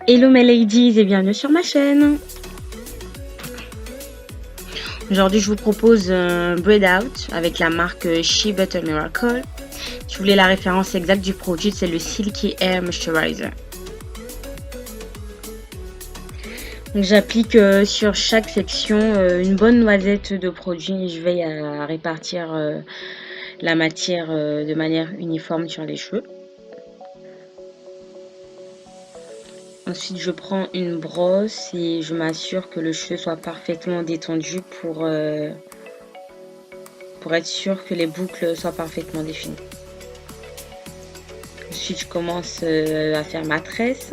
Hello mes ladies et bienvenue sur ma chaîne. Aujourd'hui je vous propose un braid out avec la marque Shea Butter Miracle. Si vous voulez la référence exacte du produit, c'est le Silky Hair Moisturizer. J'applique sur chaque section une bonne noisette de produit et je veille à répartir la matière de manière uniforme sur les cheveux. Ensuite, je prends une brosse et je m'assure que le cheveu soit parfaitement détendu pour être sûr que les boucles soient parfaitement définies. Ensuite, je commence à faire ma tresse.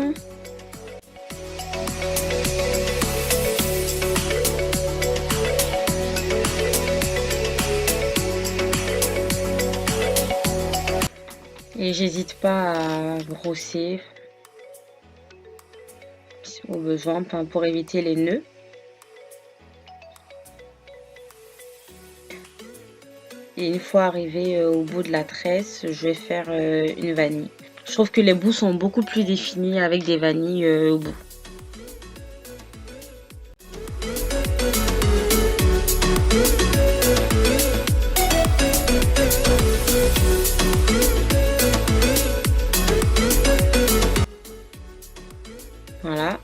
Et j'hésite pas à brosser au besoin pour éviter les nœuds. Et une fois arrivé au bout de la tresse, je vais faire une vanille. Je trouve que les bouts sont beaucoup plus définis avec des vanilles au bout. Voilà.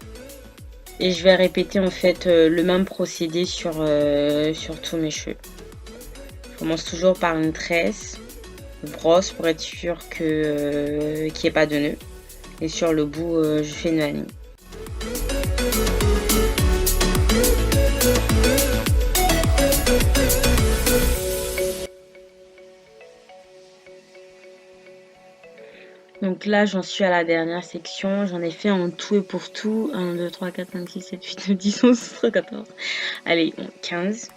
Et je vais répéter en fait le même procédé sur tous mes cheveux. Je commence toujours par une tresse, brosse pour être sûr qu'il n'y ait pas de nœuds. Et sur le bout, je fais une vanille. Donc là, j'en suis à la dernière section. J'en ai fait en tout et pour tout. 1, 2, 3, 4, 5, 6, 7, 8, 9, 10, 11, 13, 14. Allez, 15.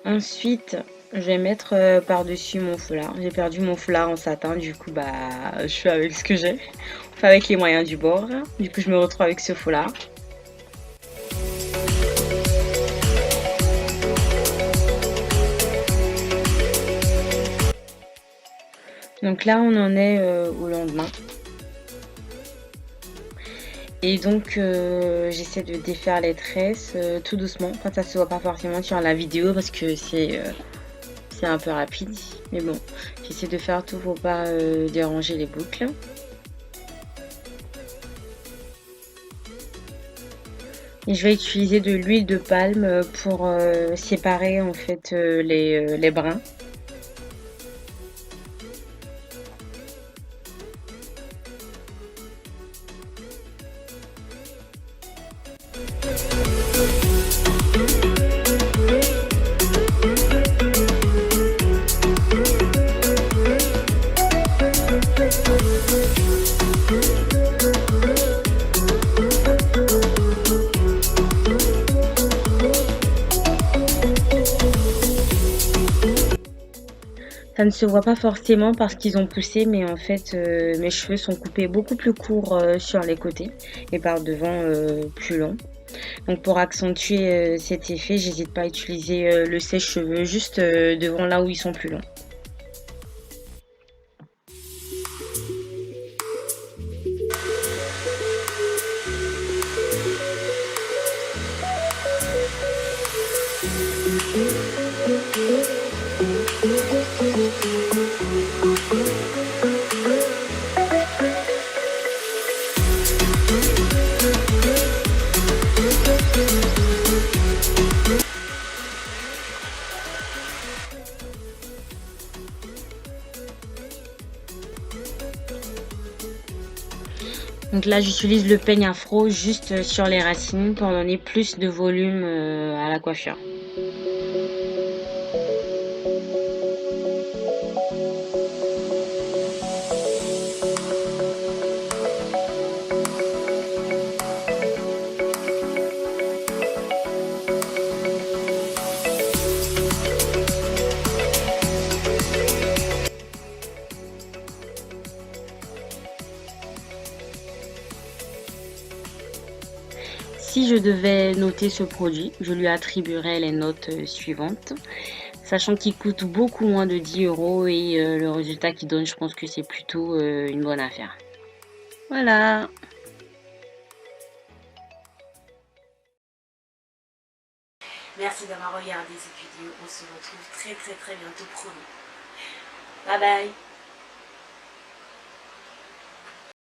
Ensuite, je vais mettre par-dessus mon foulard. J'ai perdu mon foulard en satin. Du coup, je fais avec ce que j'ai. Enfin, avec les moyens du bord. Du coup, je me retrouve avec ce foulard. Donc là, on en est au lendemain. Et donc, j'essaie de défaire les tresses tout doucement. Enfin, ça se voit pas forcément sur la vidéo parce que c'est un peu rapide. Mais bon, j'essaie de faire tout pour pas déranger les boucles. Et je vais utiliser de l'huile de palme pour séparer en fait les brins. Ça ne se voit pas forcément parce qu'ils ont poussé, mais en fait, mes cheveux sont coupés beaucoup plus courts sur les côtés et par devant plus long. Donc pour accentuer cet effet, j'hésite pas à utiliser le sèche-cheveux juste devant là où ils sont plus longs. Donc là, j'utilise le peigne afro juste sur les racines pour donner plus de volume à la coiffure. Si je devais noter ce produit, je lui attribuerais les notes suivantes, sachant qu'il coûte beaucoup moins de 10 € et le résultat qu'il donne, je pense que c'est plutôt une bonne affaire. Voilà. Merci d'avoir regardé cette vidéo. On se retrouve très bientôt, promis. Bye bye.